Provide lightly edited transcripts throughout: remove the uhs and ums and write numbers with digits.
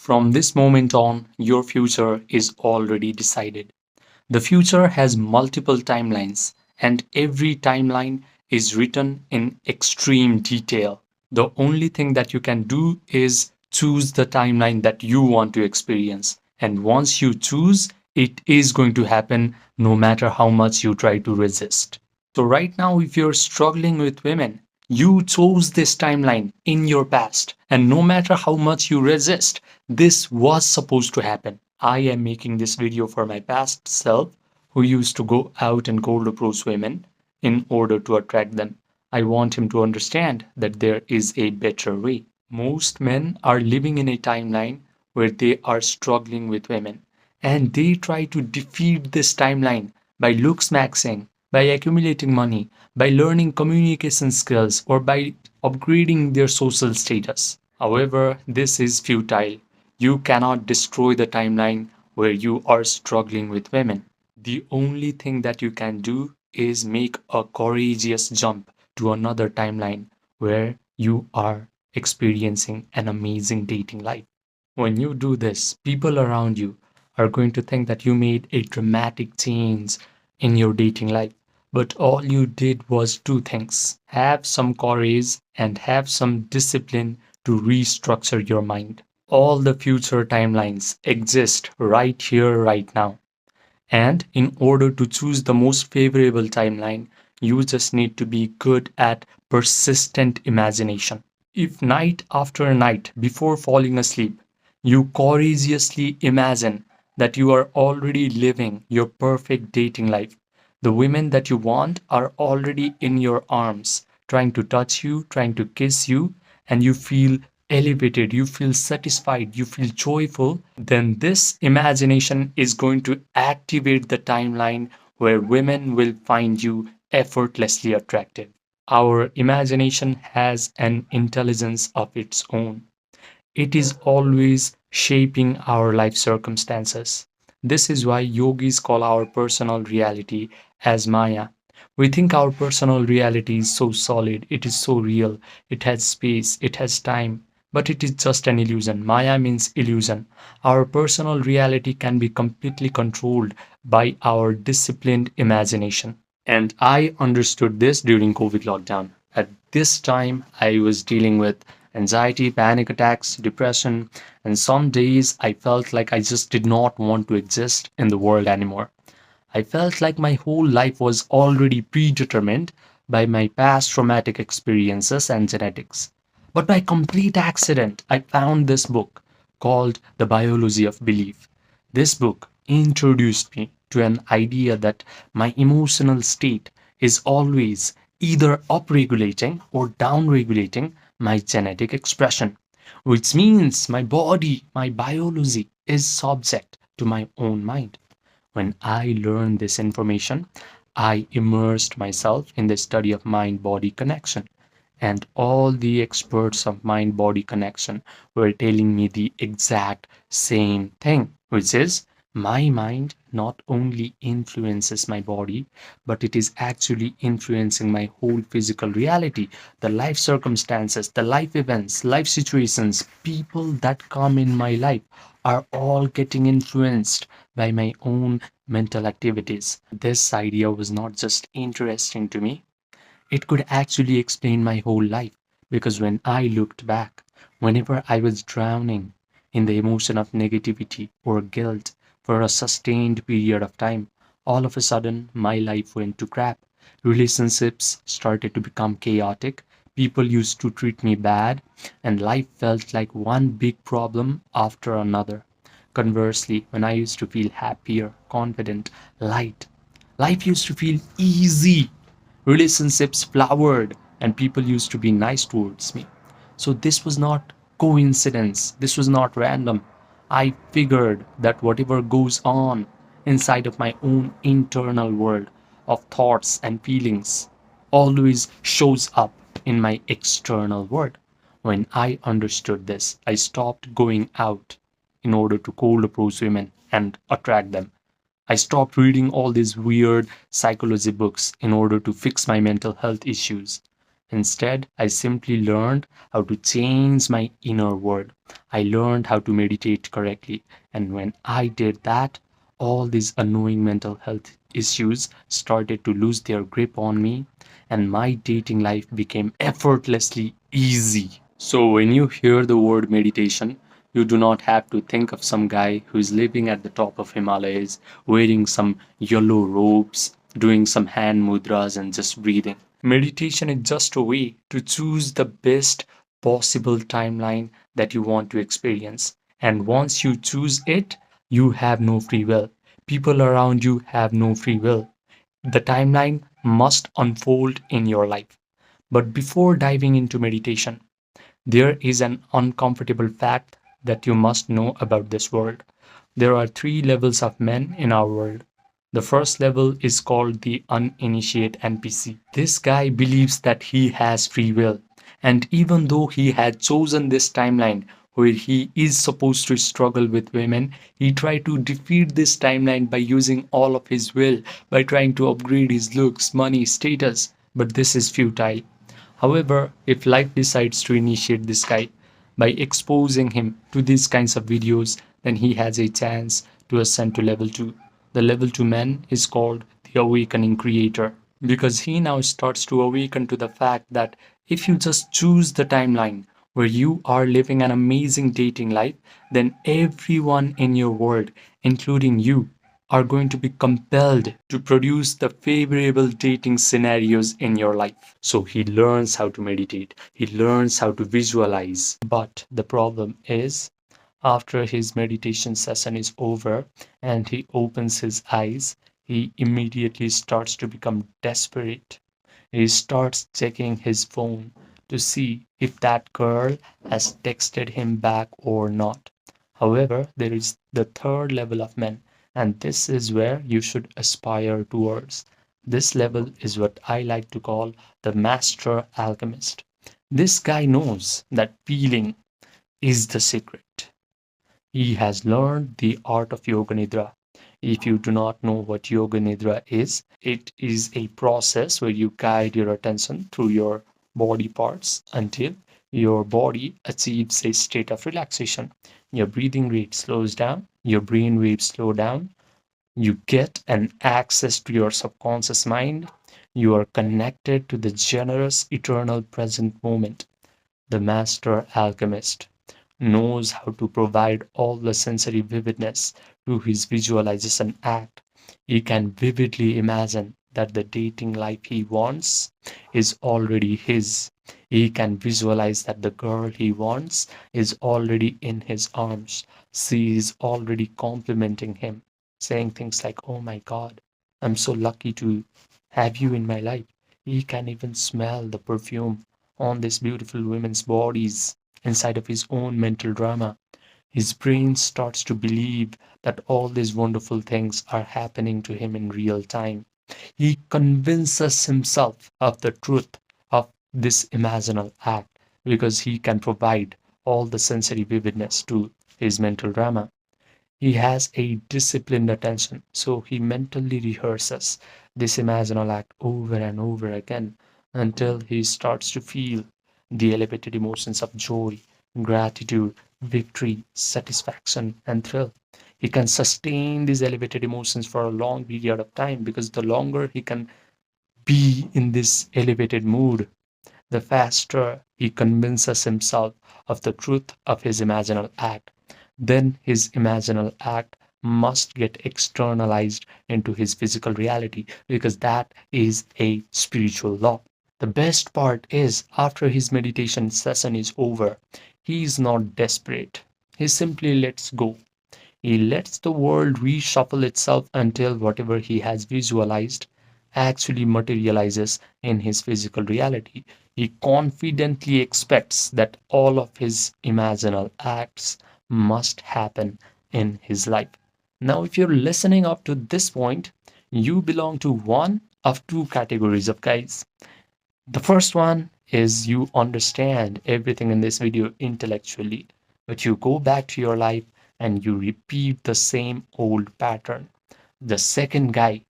From this moment on, your future is already decided. The future has multiple timelines, and every timeline is written in extreme detail. The only thing that you can do is choose the timeline that you want to experience. And once you choose, it is going to happen no matter how much you try to resist. So, right now, if you're struggling with women, you chose this timeline in your past, and no matter how much you resist, this was supposed to happen. I am making this video for my past self who used to go out and cold approach women in order to attract them. I want him to understand that there is a better way. Most men are living in a timeline where they are struggling with women, and they try to defeat this timeline by looks maxing, by accumulating money, by learning communication skills, or by upgrading their social status. However, this is futile. You cannot destroy the timeline where you are struggling with women. The only thing that you can do is make a courageous jump to another timeline where you are experiencing an amazing dating life. When you do this, people around you are going to think that you made a dramatic change in your dating life. But all you did was two things: have some courage and have some discipline to restructure your mind. All the future timelines exist right here, right now. And in order to choose the most favorable timeline, you just need to be good at persistent imagination. If night after night before falling asleep, you courageously imagine that you are already living your perfect dating life, the women that you want are already in your arms, trying to touch you, trying to kiss you, and you feel elevated, you feel satisfied, you feel joyful, then this imagination is going to activate the timeline where women will find you effortlessly attractive. Our imagination has an intelligence of its own. It is always shaping our life circumstances. This is why yogis call our personal reality as Maya. We think our personal reality is so solid, it is so real, it has space, it has time, but it is just an illusion. Maya means illusion. Our personal reality can be completely controlled by our disciplined imagination. And I understood this during COVID lockdown. At this time, I was dealing with anxiety, panic attacks, depression, and some days I felt like I just did not want to exist in the world anymore. I felt like my whole life was already predetermined by my past traumatic experiences and genetics. But by complete accident, I found this book called The Biology of Belief. This book introduced me to an idea that my emotional state is always either upregulating or downregulating my genetic expression, which means my body, my biology is subject to my own mind. When I learned this information, I immersed myself in the study of mind body connection. And all the experts of mind body connection were telling me the exact same thing, which is my mind not only influences my body, but it is actually influencing my whole physical reality, the life circumstances, the life events, life situations, people that come in my life are all getting influenced by my own mental activities. This idea was not just interesting to me, it could actually explain my whole life, because when I looked back, whenever I was drowning in the emotion of negativity or guilt for a sustained period of time, all of a sudden my life went to crap. Relationships started to become chaotic, people used to treat me bad, and life felt like one big problem after another. Conversely, when I used to feel happier, confident, light, life used to feel easy. Relationships flowered, and people used to be nice towards me. So this was not coincidence, this was not random. I figured that whatever goes on inside of my own internal world of thoughts and feelings always shows up in my external world. When I understood this, I stopped going out in order to cold approach women and attract them. I stopped reading all these weird psychology books in order to fix my mental health issues. Instead, I simply learned how to change my inner world. I learned how to meditate correctly. And when I did that, all these annoying mental health issues started to lose their grip on me, and my dating life became effortlessly easy. So, when you hear the word meditation, you do not have to think of some guy who is living at the top of Himalayas, wearing some yellow robes, doing some hand mudras, and just breathing. Meditation is just a way to choose the best possible timeline that you want to experience. And once you choose it, you have no free will. People around you have no free will. The timeline must unfold in your life. But before diving into meditation, there is an uncomfortable fact that you must know about this world. There are three levels of men in our world. The first level is called the uninitiate NPC. This guy believes that he has free will, and even though he had chosen this timeline where he is supposed to struggle with women, he tried to defeat this timeline by using all of his will, by trying to upgrade his looks, money, status. But this is futile. However, if life decides to initiate this guy by exposing him to these kinds of videos, then he has a chance to ascend to level 2. The level 2 man is called the awakening creator, because he now starts to awaken to the fact that if you just choose the timeline where you are living an amazing dating life, then everyone in your world, including you, are going to be compelled to produce the favorable dating scenarios in your life. So he learns how to meditate, he learns how to visualize. But the problem is, after his meditation session is over and he opens his eyes, he immediately starts to become desperate. He starts checking his phone to see if that girl has texted him back or not. However, there is the third level of men, and this is where you should aspire towards. This level is what I like to call the master alchemist. This guy knows that feeling is the secret. He has learned the art of Yoga Nidra. If you do not know what Yoga Nidra is, it is a process where you guide your attention through your body parts until your body achieves a state of relaxation. Your breathing rate slows down, your brain waves slow down, you get an access to your subconscious mind, you are connected to the generous, eternal present moment. The master alchemist knows how to provide all the sensory vividness to his visualization act. He can vividly imagine that the dating life he wants is already his. He can visualize that the girl he wants is already in his arms. She is already complimenting him, saying things like, "Oh my God, I'm so lucky to have you in my life." He can even smell the perfume on these beautiful women's bodies inside of his own mental drama. His brain starts to believe that all these wonderful things are happening to him in real time. He convinces himself of the truth of this imaginal act because he can provide all the sensory vividness to his mental drama. He has a disciplined attention, so he mentally rehearses this imaginal act over and over again until he starts to feel the elevated emotions of joy, gratitude, victory, satisfaction, and thrill. He can sustain these elevated emotions for a long period of time because the longer he can be in this elevated mood, the faster he convinces himself of the truth of his imaginal act. Then his imaginal act must get externalized into his physical reality because that is a spiritual law. The best part is, after his meditation session is over, he is not desperate. He simply lets go. He lets the world reshuffle itself until whatever he has visualized actually materializes in his physical reality. He confidently expects that all of his imaginal acts must happen in his life. Now, if you're listening up to this point, you belong to one of two categories of guys. The first one is you understand everything in this video intellectually, but you go back to your life and you repeat the same old pattern. The second guy,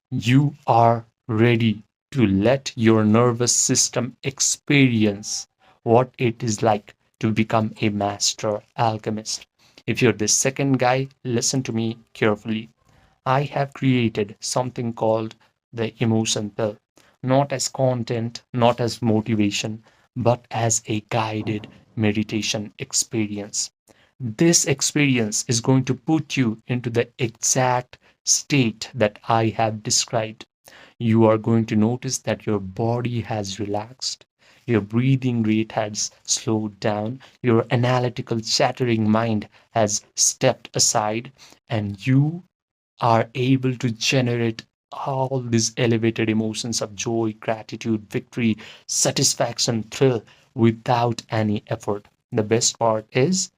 you are ready to let your nervous system experience what it is like to become a master alchemist. If you're the second guy, listen to me carefully. I have created something called the Emotion Pill, not as content, not as motivation, but as a guided meditation experience. This experience is going to put you into the exact state that I have described. You are going to notice that your body has relaxed, your breathing rate has slowed down, your analytical, chattering mind has stepped aside, and you are able to generate all these elevated emotions of joy, gratitude, victory, satisfaction, thrill without any effort. The best part is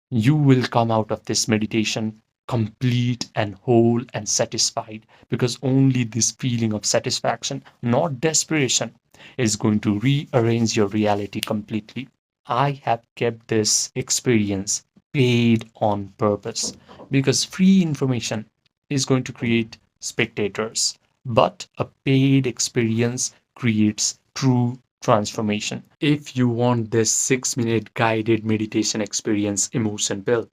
you will come out of this meditation complete and whole and satisfied, because only this feeling of satisfaction, not desperation, is going to rearrange your reality completely. I have kept this experience paid on purpose, because free information is going to create spectators, but a paid experience creates true transformation. If you want this 6-minute guided meditation experience, Emotion Pill,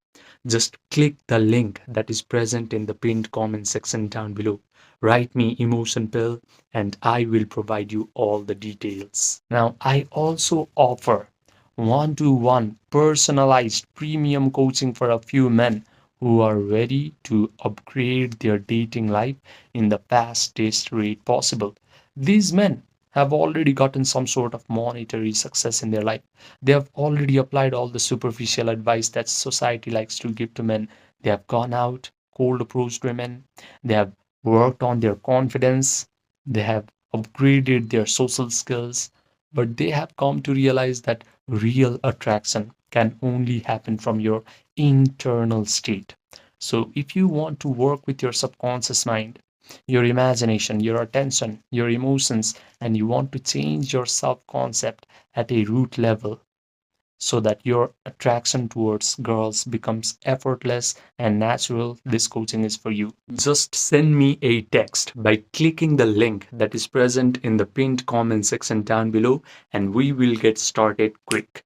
just click the link that is present in the pinned comment section down below. Write me Emotion Pill and I will provide you all the details. Now, I also offer one-to-one personalized premium coaching for a few men who are ready to upgrade their dating life in the fastest rate possible. These men have already gotten some sort of monetary success in their life. They have already applied all the superficial advice that society likes to give to men. They have gone out, cold approached women. They have worked on their confidence. They have upgraded their social skills. But they have come to realize that real attraction can only happen from your internal state. So, if you want to work with your subconscious mind, your imagination, your attention, your emotions, and you want to change your self concept at a root level so that your attraction towards girls becomes effortless and natural, this coaching is for you. Just send me a text by clicking the link that is present in the pinned comment section down below, and we will get started quick.